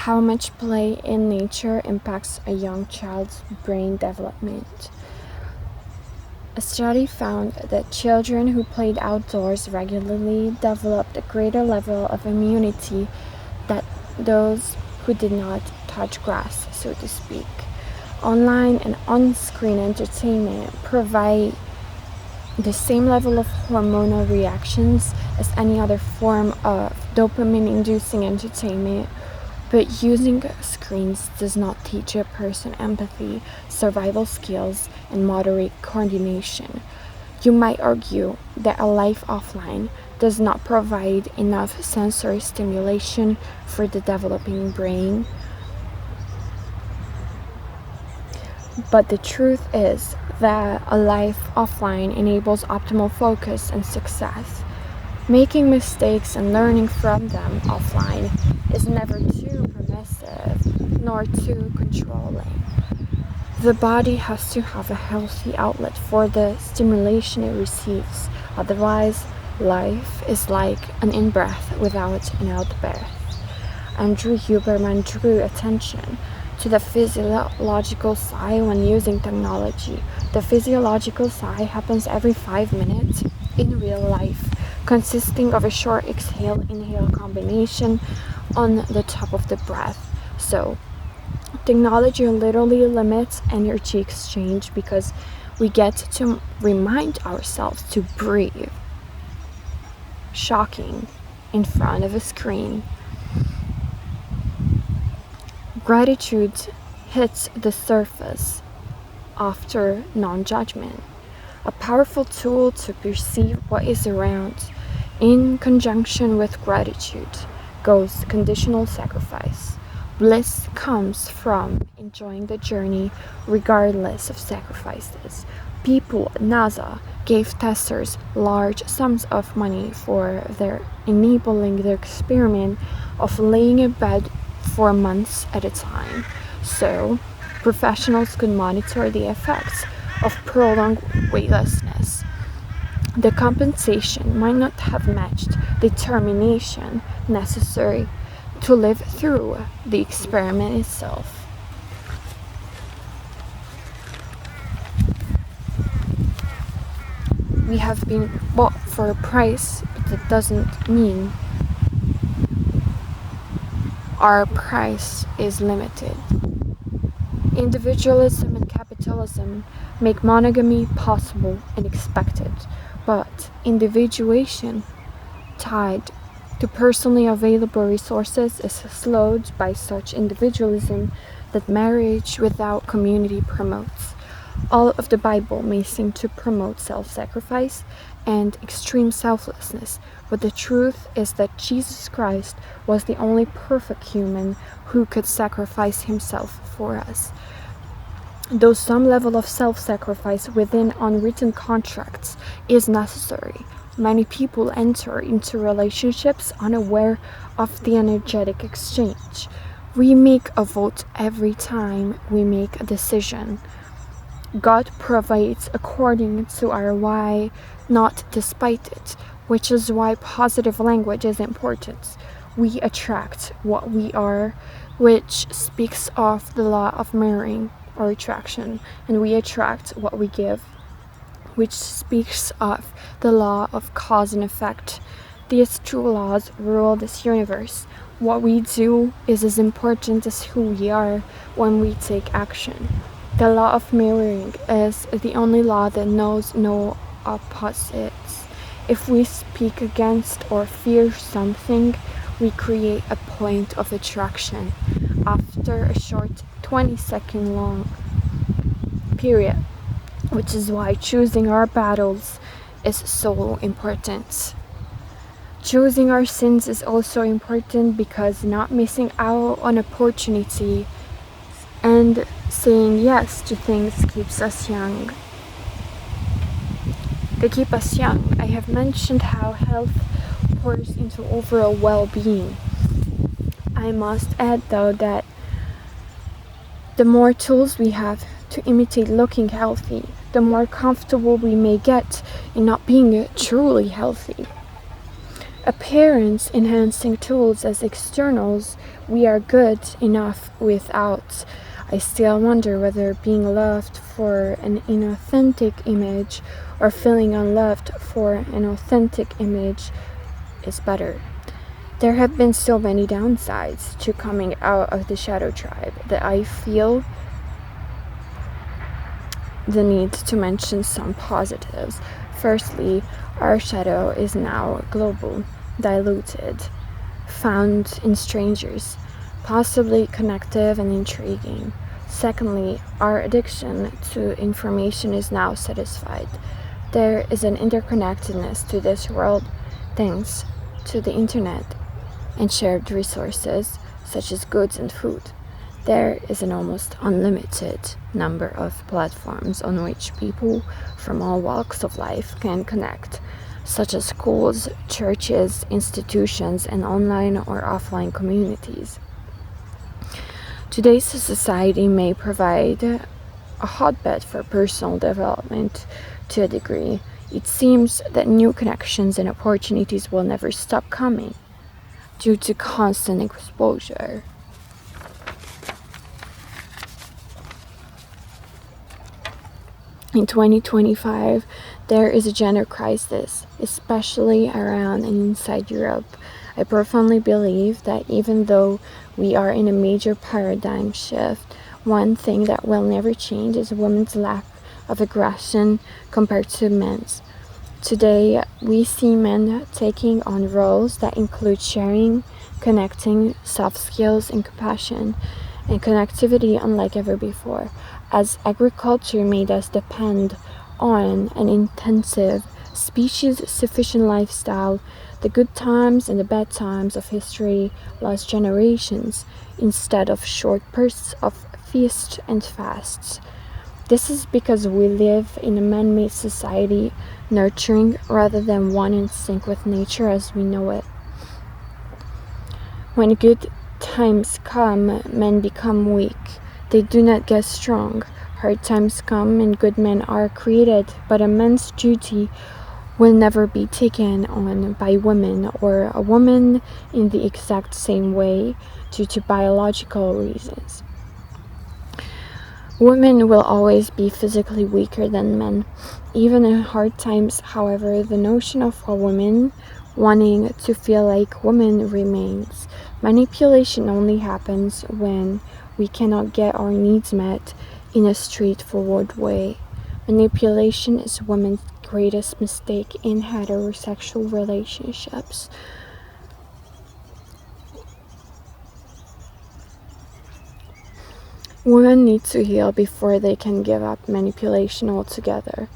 how much play in nature impacts a young child's brain development. A study found that children who played outdoors regularly developed a greater level of immunity than those who did not touch grass, so to speak. Online and on-screen entertainment provide the same level of hormonal reactions as any other form of dopamine-inducing entertainment, but using screens does not teach a person empathy, survival skills, and moderate coordination. You might argue that a life offline does not provide enough sensory stimulation for the developing brain. But the truth is that a life offline enables optimal focus and success. Making mistakes and learning from them offline is never too permissive nor too controlling. The body has to have a healthy outlet for the stimulation it receives, otherwise life is like an in-breath without an out-breath. Andrew Huberman drew attention to the physiological sigh when using technology. The physiological sigh happens every 5 minutes in real life, consisting of a short exhale-inhale combination on the top of the breath. So, technology literally limits energy exchange because we get to remind ourselves to breathe. Shocking in front of a screen. Gratitude hits the surface after non-judgment, a powerful tool to perceive what is around. In conjunction with gratitude goes conditional sacrifice. Bliss comes from enjoying the journey regardless of sacrifices. People at NASA gave testers large sums of money for enabling the experiment of laying in bed for months at a time, so professionals could monitor the effects of prolonged weightlessness. The compensation might not have matched the determination necessary to live through the experiment itself. We have been bought for a price, but that doesn't mean our price is limited. Individualism and capitalism make monogamy possible and expected, but individuation tied to personally available resources is slowed by such individualism that marriage without community promotes. All of the Bible may seem to promote self-sacrifice and extreme selflessness, but the truth is that Jesus Christ was the only perfect human who could sacrifice himself for us. Though some level of self-sacrifice within unwritten contracts is necessary, many people enter into relationships unaware of the energetic exchange. We make a vote every time we make a decision. God provides according to our why, not despite it, which is why positive language is important. We attract what we are, which speaks of the law of mirroring or attraction, and we attract what we give, which speaks of the law of cause and effect. These two laws rule this universe. What we do is as important as who we are when we take action. The law of mirroring is the only law that knows no opposites. If we speak against or fear something, we create a point of attraction. After a short 20-second long period, which is why choosing our battles is so important. Choosing our sins is also important because not missing out on opportunity and saying yes to things keeps us young. They keep us young. I have mentioned how health pours into overall well-being. I must add though that the more tools we have to imitate looking healthy, the more comfortable we may get in not being truly healthy. appearance enhancing tools as externals we are good enough without. I still wonder whether being loved for an inauthentic image or feeling unloved for an authentic image is better. There have been so many downsides to coming out of the shadow tribe that I feel the need to mention some positives. Firstly, our shadow is now global, diluted, found in strangers, possibly connective and intriguing. Secondly, our addiction to information is now satisfied. There is an interconnectedness to this world thanks to the internet and shared resources such as goods and food. There is an almost unlimited number of platforms on which people from all walks of life can connect, such as schools, churches, institutions, and online or offline communities. Today's society may provide a hotbed for personal development to a degree. It seems that new connections and opportunities will never stop coming due to constant exposure. In 2025, there is a gender crisis, especially around and inside Europe. I profoundly believe that even though we are in a major paradigm shift, one thing that will never change is women's lack of aggression compared to men's. Today, we see men taking on roles that include sharing, connecting, soft skills, and compassion, and connectivity unlike ever before. As agriculture made us depend on an intensive, species-sufficient lifestyle, the good times and the bad times of history lost generations instead of short bursts of feast and fasts. This is because we live in a man-made society, nurturing rather than one in sync with nature as we know it. When good times come, men become weak. They do not get strong. Hard times come and good men are created, but a man's duty will never be taken on by women or a woman in the exact same way due to biological reasons. Women will always be physically weaker than men. Even in hard times, however, the notion of a woman wanting to feel like woman remains. Manipulation only happens when we cannot get our needs met in a straightforward way. Manipulation is women's greatest mistake in heterosexual relationships. Women need to heal before they can give up manipulation altogether.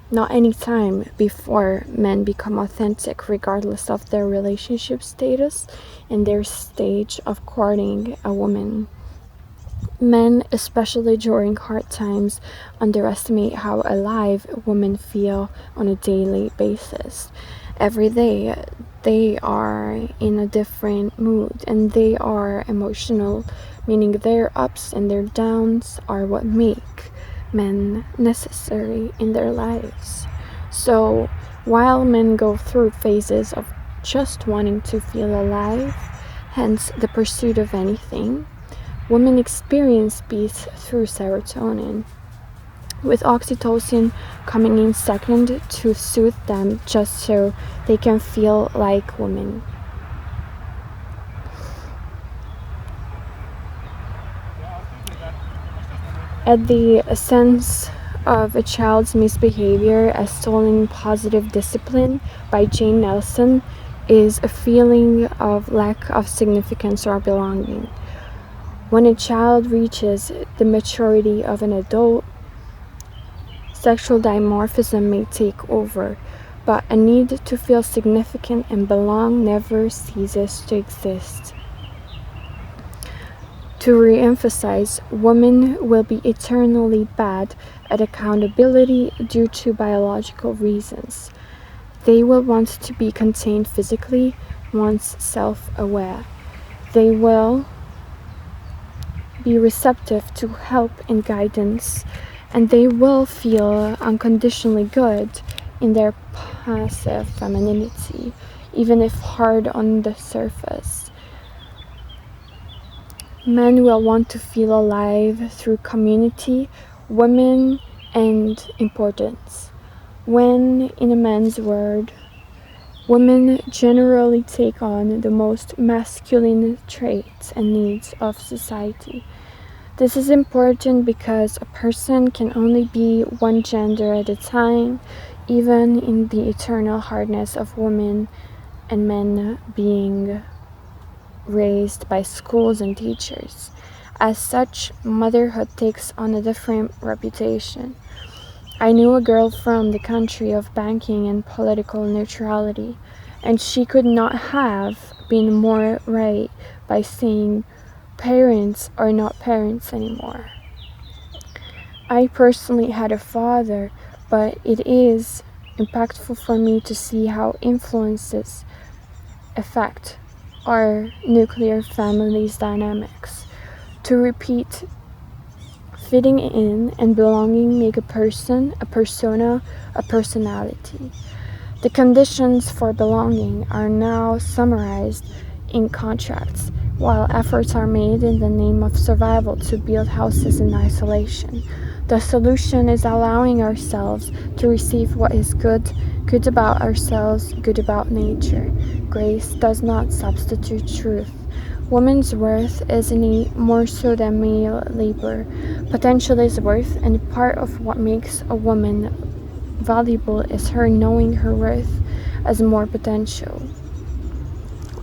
Not any time before men become authentic, regardless of their relationship status and their stage of courting a woman. Men, especially during hard times, underestimate how alive women feel on a daily basis. Every day, they are in a different mood and they are emotional, meaning their ups and their downs are what make men necessary in their lives. So, while men go through phases of just wanting to feel alive, hence the pursuit of anything, women experience peace through serotonin, with oxytocin coming in second to soothe them just so they can feel like women. At the essence of a child's misbehavior as stalling positive discipline by Jane Nelson is a feeling of lack of significance or belonging. When a child reaches the maturity of an adult, sexual dimorphism may take over, but a need to feel significant and belong never ceases to exist. To re-emphasize, women will be eternally bad at accountability due to biological reasons. They will want to be contained physically once self-aware. They will be receptive to help and guidance, and they will feel unconditionally good in their passive femininity, even if hard on the surface. Men will want to feel alive through community, women, and importance. When, in a man's world, women generally take on the most masculine traits and needs of society. This is important because a person can only be one gender at a time, even in the eternal hardness of women and men being raised by schools and teachers. As such, motherhood takes on a different reputation. I knew a girl from the country of banking and political neutrality, and she could not have been more right by saying parents are not parents anymore. I personally had a father, but it is impactful for me to see how influences affect our nuclear family's dynamics. To repeat, fitting in and belonging make a person, a persona, a personality. The conditions for belonging are now summarized in contracts, while efforts are made in the name of survival to build houses in isolation. The solution is allowing ourselves to receive what is good, good about ourselves, good about nature. Grace does not substitute truth. Woman's worth is innate more so than male labor. Potential is worth, and part of what makes a woman valuable is her knowing her worth as more potential.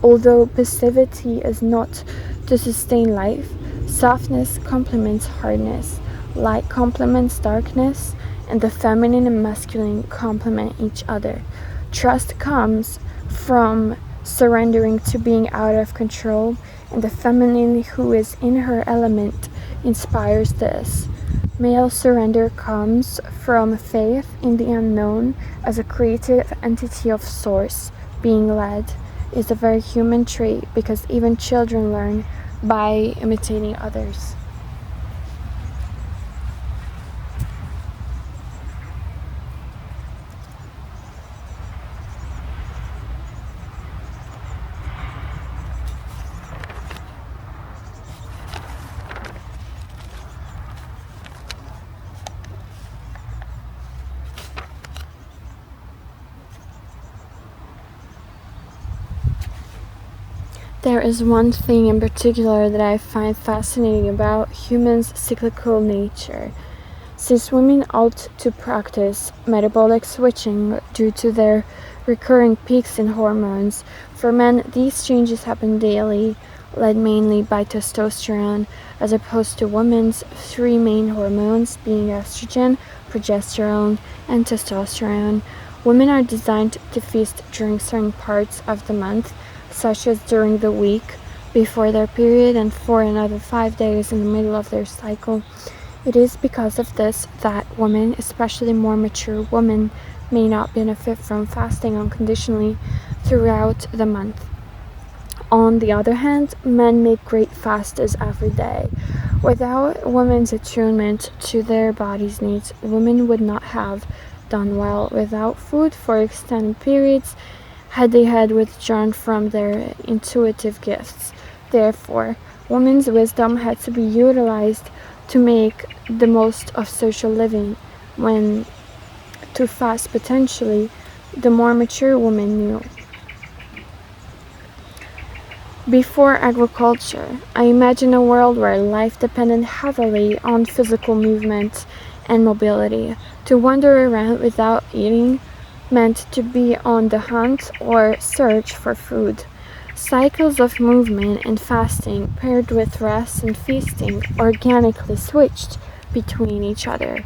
Although passivity is not to sustain life, softness complements hardness, light complements darkness, and the feminine and masculine complement each other. Trust comes from surrendering to being out of control, and the feminine who is in her element inspires this. Male surrender comes from faith in the unknown as a creative entity of source. Being led is a very human trait because even children learn by imitating others. There is one thing in particular that I find fascinating about humans' cyclical nature. Since women ought to practice metabolic switching due to their recurring peaks in hormones, for men these changes happen daily, led mainly by testosterone, as opposed to women's three main hormones being estrogen, progesterone, and testosterone. Women are designed to feast during certain parts of the month, such as during the week before their period and for another 5 days in the middle of their cycle. It is because of this that women, especially more mature women, may not benefit from fasting unconditionally throughout the month. On the other hand, men make great fasts every day. Without women's attunement to their body's needs, women would not have done well without food for extended periods had they had withdrawn from their intuitive gifts. Therefore, women's wisdom had to be utilized to make the most of social living. When to fast potentially, the more mature woman knew. Before agriculture, I imagine a world where life depended heavily on physical movement and mobility. To wander around without eating meant to be on the hunt or search for food. Cycles of movement and fasting paired with rest and feasting organically switched between each other.